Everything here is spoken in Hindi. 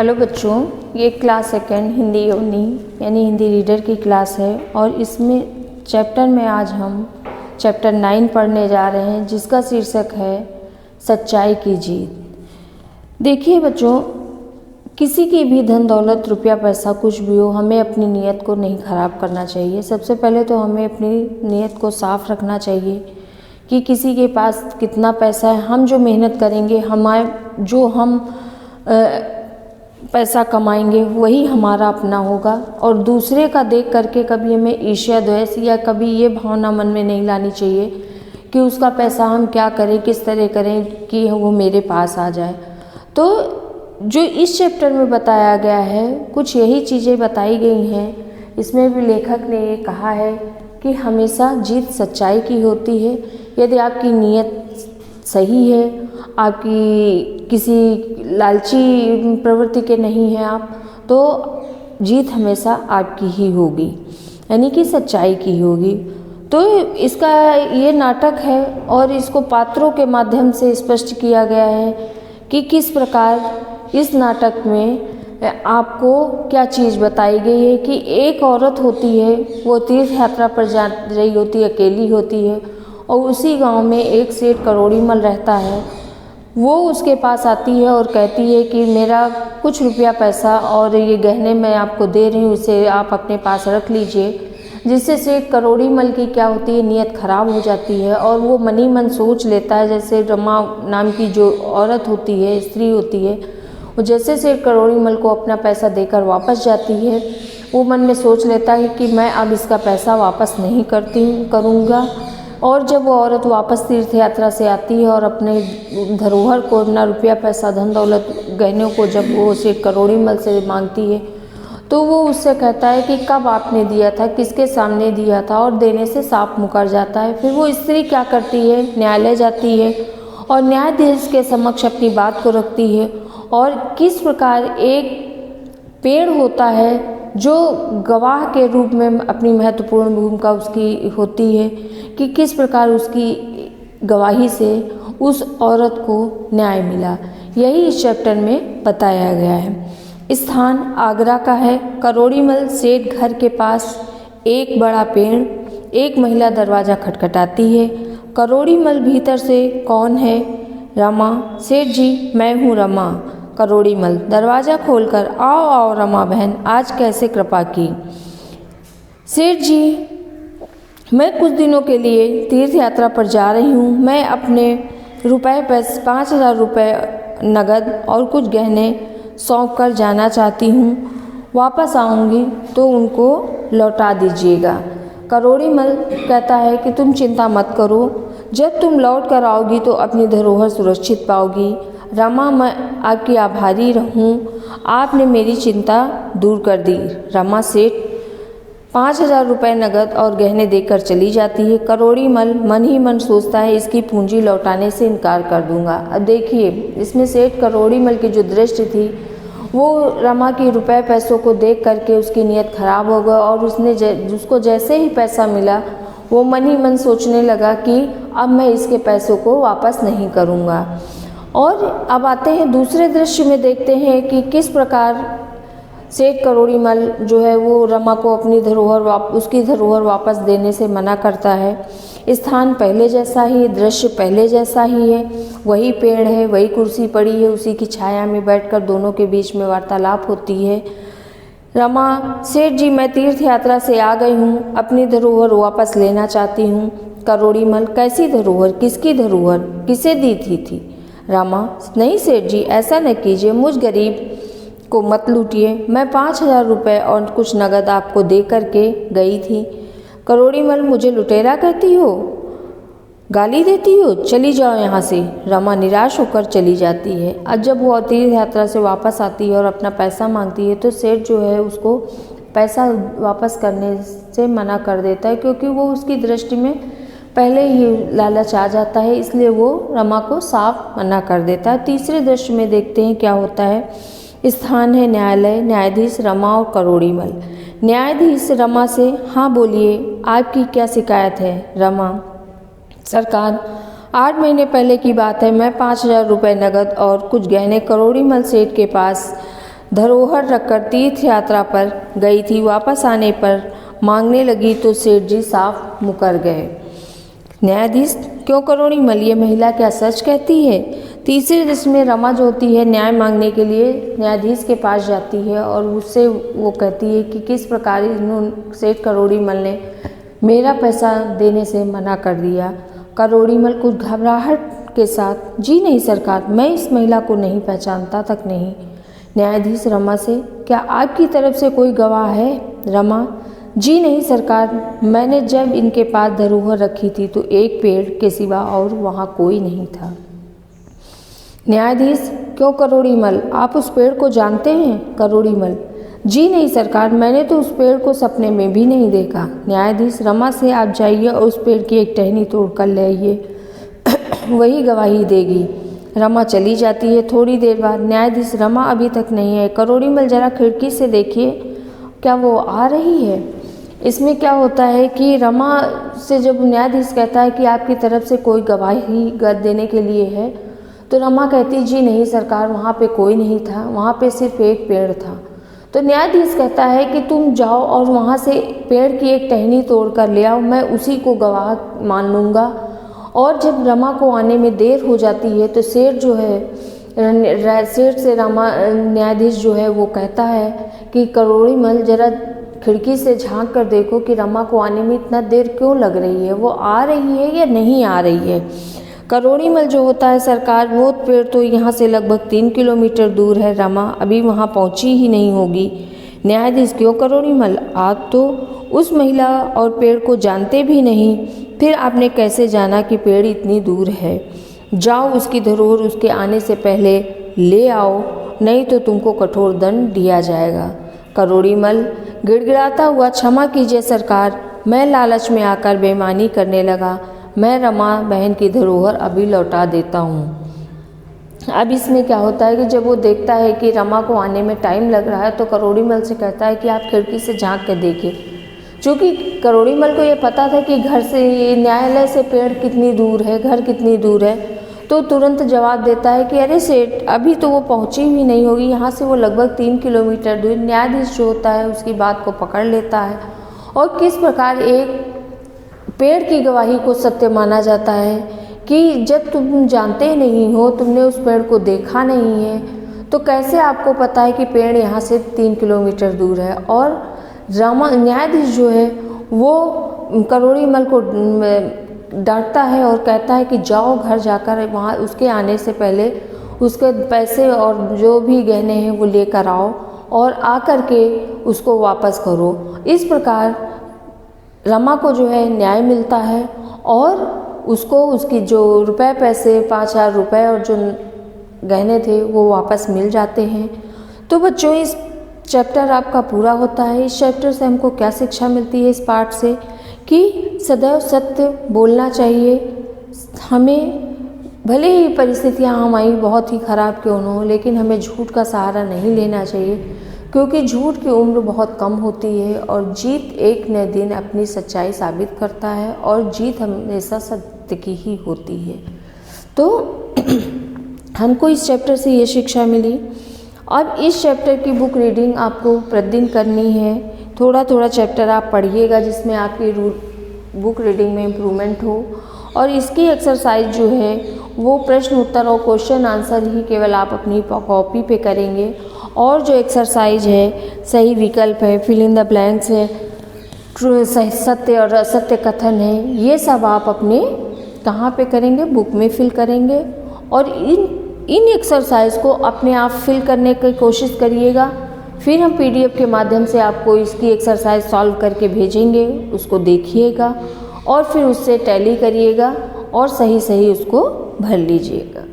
हेलो बच्चों, ये क्लास सेकंड हिंदी योनी यानी हिंदी रीडर की क्लास है और इसमें चैप्टर में आज हम चैप्टर 9 पढ़ने जा रहे हैं जिसका शीर्षक है सच्चाई की जीत। देखिए बच्चों, किसी की भी धन दौलत रुपया पैसा कुछ भी हो, हमें अपनी नीयत को नहीं ख़राब करना चाहिए। सबसे पहले तो हमें अपनी नीयत को साफ़ रखना चाहिए कि किसी के पास कितना पैसा है, हम जो मेहनत करेंगे हम पैसा कमाएंगे वही हमारा अपना होगा। और दूसरे का देख करके कभी हमें ईर्ष्या द्वेष या कभी ये भावना मन में नहीं लानी चाहिए कि उसका पैसा हम क्या करें, किस तरह करें कि वो मेरे पास आ जाए। तो जो इस चैप्टर में बताया गया है कुछ यही चीज़ें बताई गई हैं। इसमें भी लेखक ने ये कहा है कि हमेशा जीत सच्चाई की होती है। यदि आपकी नीयत सही है, आपकी किसी लालची प्रवृत्ति के नहीं हैं आप, तो जीत हमेशा आपकी ही होगी, यानी कि सच्चाई की होगी। तो इसका ये नाटक है और इसको पात्रों के माध्यम से स्पष्ट किया गया है कि किस प्रकार इस नाटक में आपको क्या चीज़ बताई गई है कि एक औरत होती है, वो तीर्थ यात्रा पर जा रही होती है, अकेली होती है और उसी गांव में एक सेठ करोड़ीमल रहता है। वो उसके पास आती है और कहती है कि मेरा कुछ रुपया पैसा और ये गहने मैं आपको दे रही हूँ, इसे आप अपने पास रख लीजिए। जिससे सेठ करोड़ीमल की क्या होती है, नीयत खराब हो जाती है और वो मनी मन सोच लेता है। जैसे रमा नाम की जो औरत होती है, स्त्री होती है, वो जैसे सेठ करोड़ीमल को अपना पैसा देकर वापस जाती है, वो मन में सोच लेता है कि मैं अब इसका पैसा वापस नहीं करूँगा। और जब वो औरत वापस तीर्थ यात्रा से आती है और अपने धरोहर को, अपना रुपया पैसा धन दौलत गहनों को जब वो सेठ करोड़ीमल से मांगती है तो वो उससे कहता है कि कब आपने दिया था, किसके सामने दिया था, और देने से साफ मुकर जाता है। फिर वो स्त्री क्या करती है, न्यायालय जाती है और न्यायाधीश के समक्ष अपनी बात को रखती है और किस प्रकार एक पेड़ होता है जो गवाह के रूप में अपनी महत्वपूर्ण भूमिका उसकी होती है कि किस प्रकार उसकी गवाही से उस औरत को न्याय मिला। यही इस चैप्टर में बताया गया है। स्थान आगरा का है। करोड़ीमल सेठ घर के पास एक बड़ा पेड़, एक महिला दरवाज़ा खटखटाती है। करोड़ीमल भीतर से, कौन है? रमा। सेठ जी, मैं हूँ रमा। करोड़ीमल दरवाज़ा खोलकर, आओ आओ रमा बहन, आज कैसे कृपा की? सेठ जी, मैं कुछ दिनों के लिए तीर्थ यात्रा पर जा रही हूँ। मैं अपने रुपए 5,000 रुपये नगद और कुछ गहने सौंप कर जाना चाहती हूँ। वापस आऊँगी तो उनको लौटा दीजिएगा। करोड़ीमल कहता है कि तुम चिंता मत करो, जब तुम लौट कर आओगी तो अपनी धरोहर सुरक्षित पाओगी। रमा, मैं आपकी आभारी रहूँ, आपने मेरी चिंता दूर कर दी। रमा सेठ 5,000 रुपये नगद और गहने देकर चली जाती है। करोड़ीमल मन ही मन सोचता है इसकी पूंजी लौटाने से इनकार कर दूंगा। अब देखिए, इसमें सेठ करोड़ीमल की जो दृष्टि थी वो रमा की रुपए पैसों को देख करके उसकी नीयत खराब हो गई और उसको जैसे ही पैसा मिला वो मन ही मन सोचने लगा कि अब मैं इसके पैसों को वापस नहीं करूँगा। और अब आते हैं दूसरे दृश्य में, देखते हैं कि किस प्रकार सेठ करोड़ीमल जो है वो रमा को अपनी उसकी धरोहर वापस देने से मना करता है। स्थान पहले जैसा ही, दृश्य पहले जैसा ही है, वही पेड़ है, वही कुर्सी पड़ी है, उसी की छाया में बैठकर दोनों के बीच में वार्तालाप होती है। रमा, सेठ जी, मैं तीर्थ यात्रा से आ गई हूँ, अपनी धरोहर वापस लेना चाहती हूँ। करोड़ीमल, कैसी धरोहर, किसकी धरोहर, किसे दी थी? रमा, नहीं सेठ जी, ऐसा न कीजिए, मुझ गरीब को मत लूटिए। मैं 5,000 रुपये और कुछ नगद आपको दे करके गई थी। करोड़ीमल, मुझे लुटेरा कहती हो, गाली देती हो, चली जाओ यहाँ से। रमा निराश होकर चली जाती है। अब जब वो तीर्थ यात्रा से वापस आती है और अपना पैसा मांगती है तो सेठ जो है उसको पैसा वापस करने से मना कर देता है, क्योंकि वो उसकी दृष्टि में पहले ही लालच आ जाता है, इसलिए वो रमा को साफ मना कर देता है। तीसरे दृश्य में देखते हैं क्या होता है। स्थान है न्यायालय। न्यायाधीश रमा और करोड़ीमल। न्यायाधीश रमा से, हाँ बोलिए, आपकी क्या शिकायत है? रमा, सरकार, 8 महीने पहले की बात है। मैं 5,000 रुपये नगद और कुछ गहने करोड़ीमल सेठ के पास धरोहर रखकर तीर्थ यात्रा पर गई थी। वापस आने पर मांगने लगी तो सेठ जी साफ मुकर गए। न्यायाधीश, क्यों करोड़ी मल, ये महिला क्या सच कहती है? तीसरे दृश्य में रमा जो होती है न्याय मांगने के लिए न्यायाधीश के पास जाती है और उससे वो कहती है कि किस प्रकार इन्होंने सेठ करोड़ी मल ने मेरा पैसा देने से मना कर दिया। करोड़ी मल कुछ घबराहट के साथ, जी नहीं सरकार, मैं इस महिला को नहीं पहचानता तक नहीं। न्यायाधीश रमा से, क्या आपकी तरफ से कोई गवाह है? रमा, जी नहीं सरकार, मैंने जब इनके पास धरोहर रखी थी तो एक पेड़ के सिवा और वहाँ कोई नहीं था। न्यायाधीश, क्यों करोड़ी मल, आप उस पेड़ को जानते हैं? करोड़ी मल, जी नहीं सरकार, मैंने तो उस पेड़ को सपने में भी नहीं देखा। न्यायाधीश, रमा से आप जाइए और उस पेड़ की एक टहनी तोड़ कर ले आइए, वही गवाही देगी। रमा चली जाती है। थोड़ी देर बाद न्यायाधीश, रमा अभी तक नहीं है, करोड़ी मल जरा खिड़की से देखिए, क्या वो आ रही है? इसमें क्या होता है कि रमा से जब न्यायाधीश कहता है कि आपकी तरफ से कोई गवाही देने के लिए है, तो रमा कहती, जी नहीं सरकार, वहाँ पे कोई नहीं था, वहाँ पे सिर्फ एक पेड़ था। तो न्यायाधीश कहता है कि तुम जाओ और वहाँ से पेड़ की एक टहनी तोड़ कर ले आओ, मैं उसी को गवाह मान लूँगा। और जब रमा को आने में देर हो जाती है तो सेठ जो है, सेठ से न्यायाधीश जो है वो कहता है कि करोड़ी मल जरा खिड़की से झांक कर देखो कि रमा को आने में इतना देर क्यों लग रही है, वो आ रही है या नहीं आ रही है। करोड़ी मल जो होता है सरकार, वो पेड़ तो यहाँ से लगभग 3 किलोमीटर दूर है, रमा अभी वहाँ पहुँची ही नहीं होगी। न्यायाधीश, क्यों करोड़ी मल, आप तो उस महिला और पेड़ को जानते भी नहीं, फिर आपने कैसे जाना कि पेड़ इतनी दूर है? जाओ उसकी धरोहर उसके आने से पहले ले आओ, नहीं तो तुमको कठोर दंड दिया जाएगा। करोड़ी मल गिड़गिड़ाता हुआ, क्षमा कीजिए सरकार, मैं लालच में आकर बेईमानी करने लगा, मैं रमा बहन की धरोहर अभी लौटा देता हूँ। अब इसमें क्या होता है कि जब वो देखता है कि रमा को आने में टाइम लग रहा है तो करोड़ी मल से कहता है कि आप खिड़की से झांक कर देखिए। चूँकि करोड़ी मल को ये पता था कि घर से न्यायालय से पेड़ कितनी दूर है, घर कितनी दूर है, तो तुरंत जवाब देता है कि अरे सेठ, अभी तो वो पहुंची भी नहीं होगी, यहाँ से वो लगभग 3 किलोमीटर दूर। न्यायाधीश जो होता है उसकी बात को पकड़ लेता है और किस प्रकार एक पेड़ की गवाही को सत्य माना जाता है कि जब तुम जानते नहीं हो, तुमने उस पेड़ को देखा नहीं है, तो कैसे आपको पता है कि पेड़ यहाँ से 3 किलोमीटर दूर है। और न्यायाधीश जो है वो करोड़ी मल को डांटता है और कहता है कि जाओ घर जाकर वहाँ उसके आने से पहले उसके पैसे और जो भी गहने हैं वो लेकर आओ और आकर के उसको वापस करो। इस प्रकार रमा को जो है न्याय मिलता है और उसको उसकी जो रुपए पैसे 5,000 रुपये और जो गहने थे वो वापस मिल जाते हैं। तो बच्चों, इस चैप्टर आपका पूरा होता है। इस चैप्टर से हमको क्या शिक्षा मिलती है? इस पाठ से कि सदैव सत्य बोलना चाहिए। हमें भले ही परिस्थितियाँ हमारी बहुत ही ख़राब क्यों न हो, लेकिन हमें झूठ का सहारा नहीं लेना चाहिए, क्योंकि झूठ की उम्र बहुत कम होती है और जीत एक न दिन अपनी सच्चाई साबित करता है और जीत हमेशा सत्य की ही होती है। तो हमको इस चैप्टर से ये शिक्षा मिली। अब इस चैप्टर की बुक रीडिंग आपको प्रतिदिन करनी है। थोड़ा थोड़ा चैप्टर आप पढ़िएगा जिसमें आपकी बुक रीडिंग में इम्प्रूवमेंट हो। और इसकी एक्सरसाइज जो है वो प्रश्न उत्तर और क्वेश्चन आंसर ही केवल आप अपनी कॉपी पे करेंगे। और जो एक्सरसाइज है, सही विकल्प है, फिल इन द ब्लैंक्स है, सत्य और असत्य कथन है, ये सब आप अपने कहाँ पे करेंगे? बुक में फिल करेंगे। और इन एक्सरसाइज को अपने आप फिल करने की कोशिश करिएगा। फिर हम PDF के माध्यम से आपको इसकी एक्सरसाइज सॉल्व करके भेजेंगे, उसको देखिएगा और फिर उससे टैली करिएगा और सही सही उसको भर लीजिएगा।